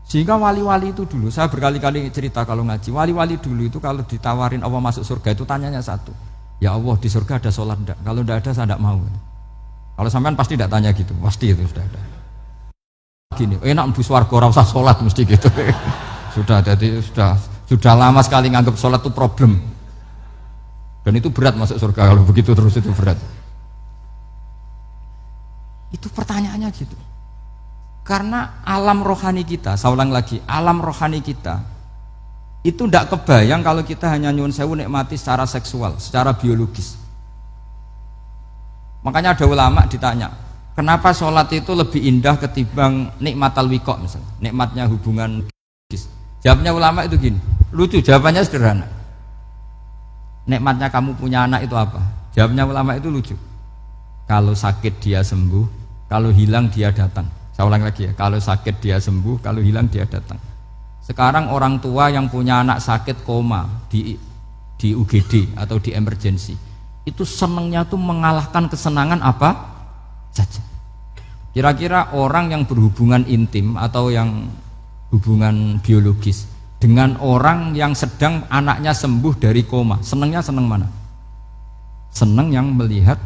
Sehingga wali-wali itu dulu, saya berkali-kali cerita kalau ngaji, wali-wali dulu itu kalau ditawarin Allah masuk surga itu tanyanya satu, ya Allah di surga ada sholat enggak? Kalau enggak ada saya enggak mau. Kalau sampean pasti enggak tanya gitu, pasti itu sudah ada. Gini, enak mlebu swarga ora usah sholat mesti gitu. Sudah jadi sudah lama sekali nganggap sholat itu problem. Dan itu berat masuk surga kalau begitu terus itu berat. Itu pertanyaannya gitu. Karena alam rohani kita, saya ulang lagi, alam rohani kita itu tidak kebayang kalau kita hanya nyuwun sewu nikmati secara seksual, secara biologis. Makanya ada ulama ditanya, kenapa sholat itu lebih indah ketimbang nikmat al-wiqa misalnya, nikmatnya hubungan biologis. Jawabnya ulama itu gini, lucu, jawabannya sederhana. Nikmatnya kamu punya anak itu apa? Jawabnya ulama itu lucu. Kalau sakit dia sembuh, kalau hilang dia datang. Saya ulang lagi ya, kalau sakit dia sembuh, kalau hilang dia datang. Sekarang orang tua yang punya anak sakit koma di UGD atau di emergency, itu senangnya tuh mengalahkan kesenangan apa saja. Kira-kira orang yang berhubungan intim atau yang hubungan biologis dengan orang yang sedang anaknya sembuh dari koma, senangnya senang mana? Senang yang melihat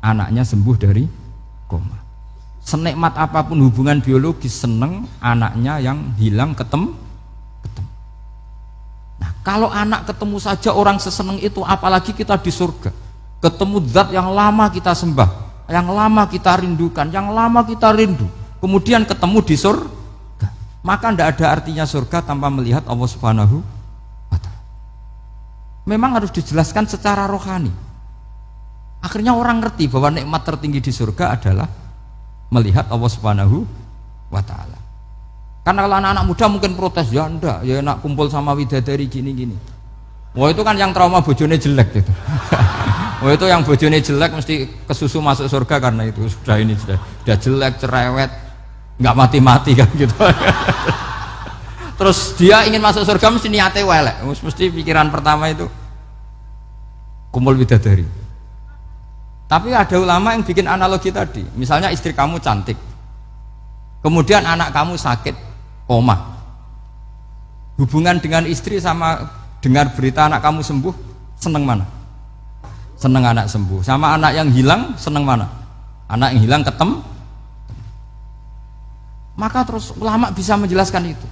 anaknya sembuh dari koma. Senikmat apapun hubungan biologis, seneng anaknya yang hilang ketemu. Nah, kalau anak ketemu saja orang seseneng itu, apalagi kita di surga, ketemu zat yang lama kita sembah, yang lama kita rindukan, yang lama kita rindu, kemudian ketemu di surga, maka tidak ada artinya surga tanpa melihat Allah Subhanahu wa Ta'ala. Memang harus dijelaskan secara rohani. Akhirnya orang ngerti bahwa nikmat tertinggi di surga adalah melihat Allah Subhanahu wa Ta'ala. Karena kalau anak-anak muda mungkin protes, ya enggak, ya enak kumpul sama widadari gini-gini. Wah itu kan yang trauma bojone jelek gitu. Wah itu yang bojone jelek mesti kesusu masuk surga karena itu sudah jelek, cerewet, nggak mati-mati kan gitu. Terus dia ingin masuk surga mesti niatnya welek, mesti pikiran pertama itu kumpul widadari. Tapi ada ulama yang bikin analogi tadi, misalnya istri kamu cantik, kemudian anak kamu sakit, koma. Hubungan dengan istri sama dengar berita anak kamu sembuh, seneng mana? Seneng anak sembuh. Sama anak yang hilang, seneng mana? Anak yang hilang ketemu. Maka terus ulama bisa menjelaskan itu.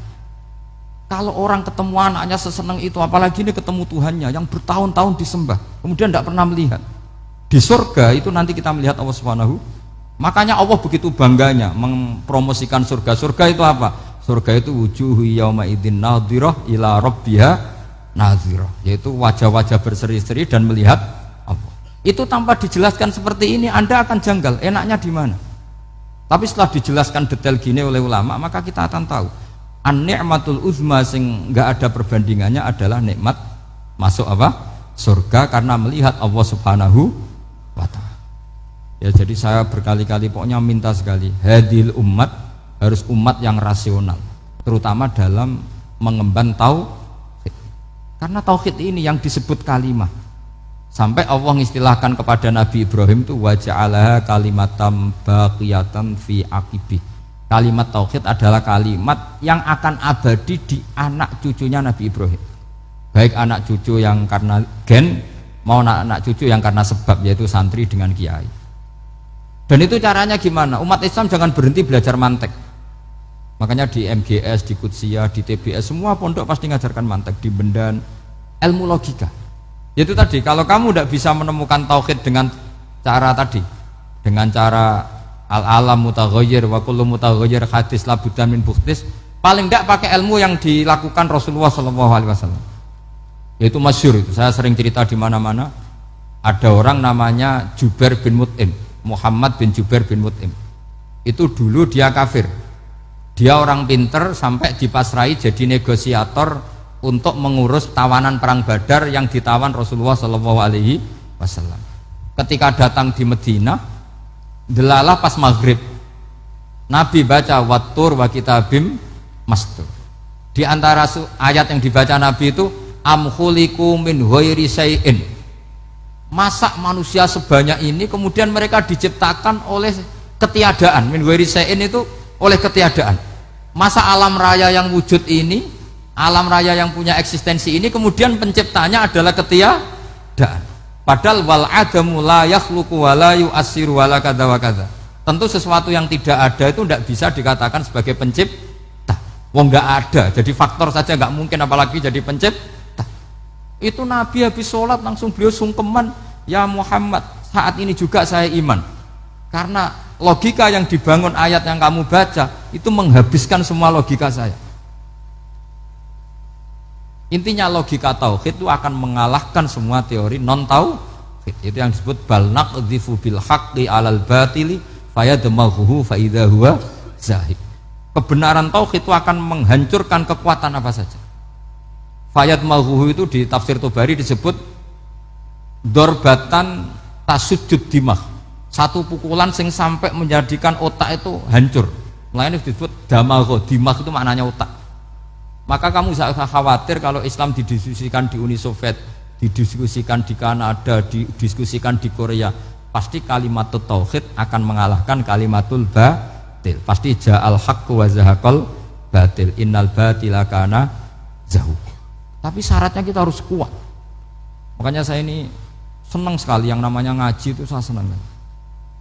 Kalau orang ketemu anaknya seseneng itu, apalagi ini ketemu Tuhannya yang bertahun-tahun disembah, kemudian tidak pernah melihat. Di surga itu nanti kita melihat Allah Subhanahu. Makanya Allah begitu bangganya mempromosikan surga. Surga itu apa? Surga itu wujuhu yauma idzin nadhirah ila rabbiha nadhirah, yaitu wajah-wajah berseri-seri dan melihat Allah. Itu tanpa dijelaskan seperti ini Anda akan janggal, enaknya di mana? Tapi setelah dijelaskan detail gini oleh ulama, maka kita akan tahu an-ni'matul uzma sing enggak ada perbandingannya adalah nikmat masuk apa? Surga karena melihat Allah Subhanahu wa Ta'ala. Ya jadi saya berkali-kali pokoknya minta sekali, hadil umat harus umat yang rasional, terutama dalam mengemban tauhid. Karena tauhid ini yang disebut kalimah. Sampai Allah mengistilahkan kepada Nabi Ibrahim itu wa ja'alaha kalimatam baqiyatan fi aqibih. Kalimat tauhid adalah kalimat yang akan abadi di anak cucunya Nabi Ibrahim. Baik anak cucu yang karena gen, mau anak cucu yang karena sebab, yaitu santri dengan kiai. Dan itu caranya gimana? Umat Islam jangan berhenti belajar mantek. Makanya di MGS, di Qudsiyah, di TBS, semua pondok pasti ngajarkan mantek, di Bendan, ilmu logika. Yaitu tadi, kalau kamu tidak bisa menemukan tauhid dengan cara tadi, dengan cara al-alam mutaghayyir wa kullu mutaghayyir hadis la budda min bukhtis, paling tidak pakai ilmu yang dilakukan Rasulullah SAW. Yaitu masyhur itu, saya sering cerita di mana-mana. Ada orang namanya Jubair bin Mut'im, Muhammad bin Jubair bin Mut'im. Itu dulu dia kafir. Dia orang pinter sampai dipasrai jadi negosiator untuk mengurus tawanan perang Badar yang ditawan Rasulullah SAW. Ketika datang di Medina, delalah pas maghrib, Nabi baca wattur wa kitabim mastur. Di antara ayat yang dibaca Nabi itu am khuliqu min ghairi syai'in, masa manusia sebanyak ini kemudian mereka diciptakan oleh ketiadaan. Min ghairi syai'in itu oleh ketiadaan. Masa alam raya yang wujud ini, alam raya yang punya eksistensi ini, kemudian penciptanya adalah ketiadaan. Padahal wal adamu la yakhluqu wa la yu'assiru wa la kadza wa kadza. Tentu sesuatu yang tidak ada itu tidak bisa dikatakan sebagai pencipta. Wong nggak ada, jadi faktor saja nggak mungkin, apalagi jadi pencipta. Itu Nabi habis sholat langsung beliau sungkeman, ya Muhammad, saat ini juga saya iman. Karena logika yang dibangun ayat yang kamu baca itu menghabiskan semua logika saya. Intinya logika tauhid itu akan mengalahkan semua teori non tauhid. Itu yang disebut bal naqdhifu bil haqqi 'alal batili fayadmaghuhu fa idza huwa zahid. Kebenaran tauhid itu akan menghancurkan kekuatan apa saja. Fayadmaghuhu itu di tafsir Tobari disebut dorbatan tasujud dimah. Satu pukulan sing sampai menjadikan otak itu hancur. Mulanya disebut damagho, dimah itu maknanya otak. Maka kamu jangan khawatir kalau Islam didiskusikan di Uni Soviet, didiskusikan di Kanada, didiskusikan di Korea, pasti kalimat tauhid akan mengalahkan kalimatul batil. Pasti ja'al haqqu wa zahaqal batil, innal batila kana zahuq. Tapi syaratnya kita harus kuat. Makanya saya ini senang sekali yang namanya ngaji, itu saya senang.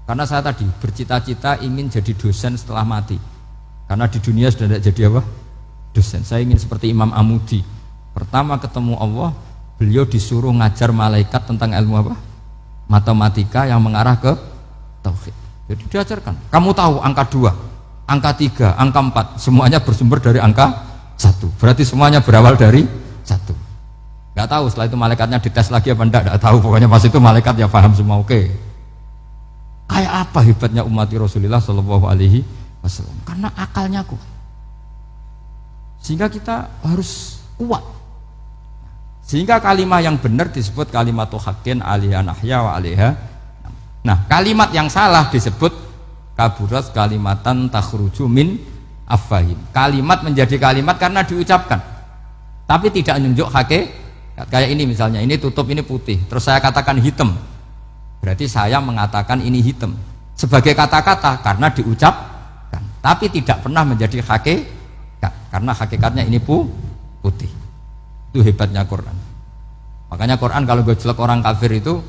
Karena saya tadi bercita-cita ingin jadi dosen setelah mati. Karena di dunia sudah tidak jadi apa? Dosen. Saya ingin seperti Imam Amudi. Pertama ketemu Allah, beliau disuruh ngajar malaikat tentang ilmu apa? Matematika yang mengarah ke tauhid. Jadi diajarkan. Kamu tahu angka 2, angka 3, angka 4, semuanya bersumber dari angka 1. Berarti semuanya berawal dari 1. Gak tahu setelah itu malaikatnya dites lagi apa enggak, gak tahu. Pokoknya pas itu malaikat ya paham semua, oke. Kayak apa hebatnya umat Rasulullah Shallallahu Alaihi Wasallam? Karena akalnya kuat. Sehingga kita harus kuat. Sehingga kalimat yang benar disebut kalimat haqqin 'alaiha nahya wa 'alaiha. Nah, kalimat yang salah disebut kaburat kalimatan takhruju min afwahim. Kalimat menjadi kalimat karena diucapkan, tapi tidak menunjuk hakikat. Kayak ini misalnya, ini tutup, ini putih, terus saya katakan hitam, berarti saya mengatakan ini hitam sebagai kata-kata karena diucapkan, tapi tidak pernah menjadi hakikat karena hakikatnya ini putih. Itu hebatnya Quran. Makanya Quran kalau gojlek orang kafir itu,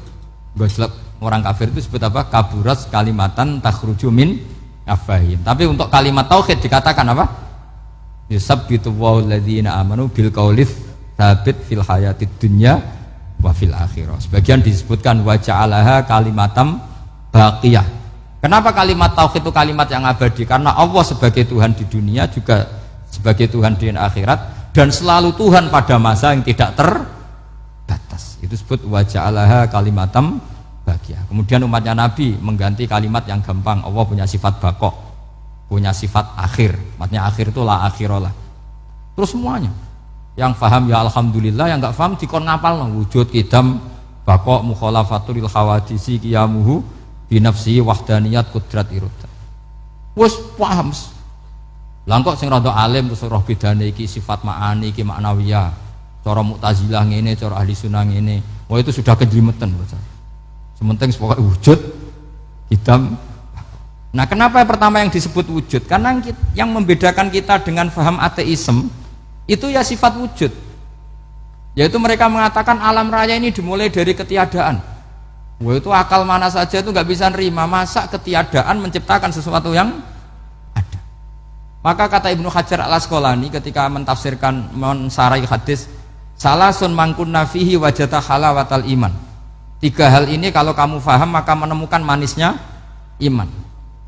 gojlek orang kafir itu sebut apa? Kaburas kalimatan takhruju min afwahim. Tapi untuk kalimat tauhid dikatakan apa? Yusabbitu walladzina amanu bil qaulits tsabit fil hayatid dunya wa fil akhirah. Sebagian disebutkan wa ja'alaha kalimatam baqiyah. Kenapa kalimat tauhid itu kalimat yang abadi? Karena Allah sebagai Tuhan di dunia juga sebagai Tuhan di akhirat, dan selalu Tuhan pada masa yang tidak terbatas. Itu disebut wa ja'alaha kalimatam baqiyah. Kemudian umatnya Nabi mengganti kalimat yang gampang. Allah punya sifat baqo, punya sifat akhir. Maksudnya akhir itu la akhirullah. Terus semuanya yang faham ya alhamdulillah, yang enggak faham dikon ngapal wujud kidam baqo mukhalafatul khawadisi qiyamuhu binafsi wahdaniyat kudrat irada. Wes paham. Lah kok sing rada alim terus roh bedane iki sifat ma'ani iki maknawiyah. Cara Mu'tazilah ngene, cara ahli sunnah ngene. Wah itu sudah kejlimetan bocah. Sementing pokoknya wujud hitam. Nah, kenapa pertama yang disebut wujud? Karena yang membedakan kita dengan faham ateisme itu ya sifat wujud. Yaitu mereka mengatakan alam raya ini dimulai dari ketiadaan. Wah itu akal mana saja itu nggak bisa nerima, masa ketiadaan menciptakan sesuatu yang ada. Maka kata Ibnu Hajar al-Asqalani ketika mentafsirkan mensarai hadis, salasun mangkunna fihi wajata halawatal iman. 3 hal ini kalau kamu faham maka menemukan manisnya iman.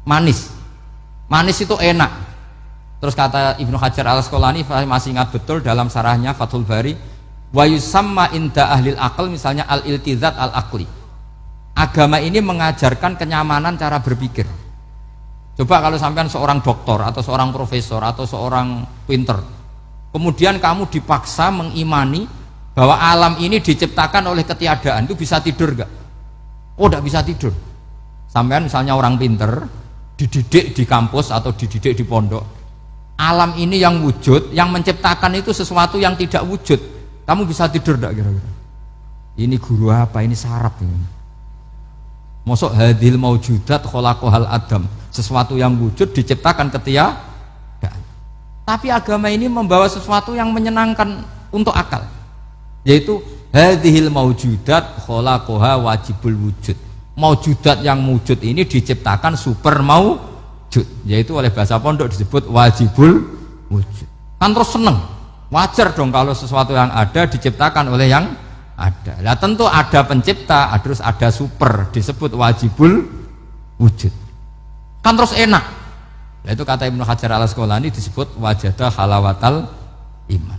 Manis itu enak. Terus kata Ibnu Hajar al-Asqalani, masih ingat betul dalam sarahnya Fathul Bari, wa yusamma inda ahlil aql, misalnya al-iltizat al-aqli. Agama ini mengajarkan kenyamanan cara berpikir. Coba kalau sampean seorang doktor atau seorang profesor atau seorang pinter, kemudian kamu dipaksa mengimani bahwa alam ini diciptakan oleh ketiadaan, itu bisa tidur gak? Oh tidak bisa tidur. Sampean misalnya orang pinter dididik di kampus atau dididik di pondok, alam ini yang wujud, yang menciptakan itu sesuatu yang tidak wujud, kamu bisa tidur gak kira-kira? Ini guru apa? Ini sarap ini. Mosok hadil maujudat khalaqahal adam, sesuatu yang wujud diciptakan ketiadaan. Tapi agama ini membawa sesuatu yang menyenangkan untuk akal, yaitu hadhil maujudat khalaqaha wajibul wujud. Maujudat yang wujud ini diciptakan super maujud, yaitu oleh bahasa pondok disebut wajibul wujud. Kan terus seneng, wajar dong kalau sesuatu yang ada diciptakan oleh yang ada. Lah tentu ada pencipta, terus ada super, disebut wajibul wujud. Kan terus enak. Nah, itu kata Ibnu Hajar al Asqalani disebut wajadah halawatal iman.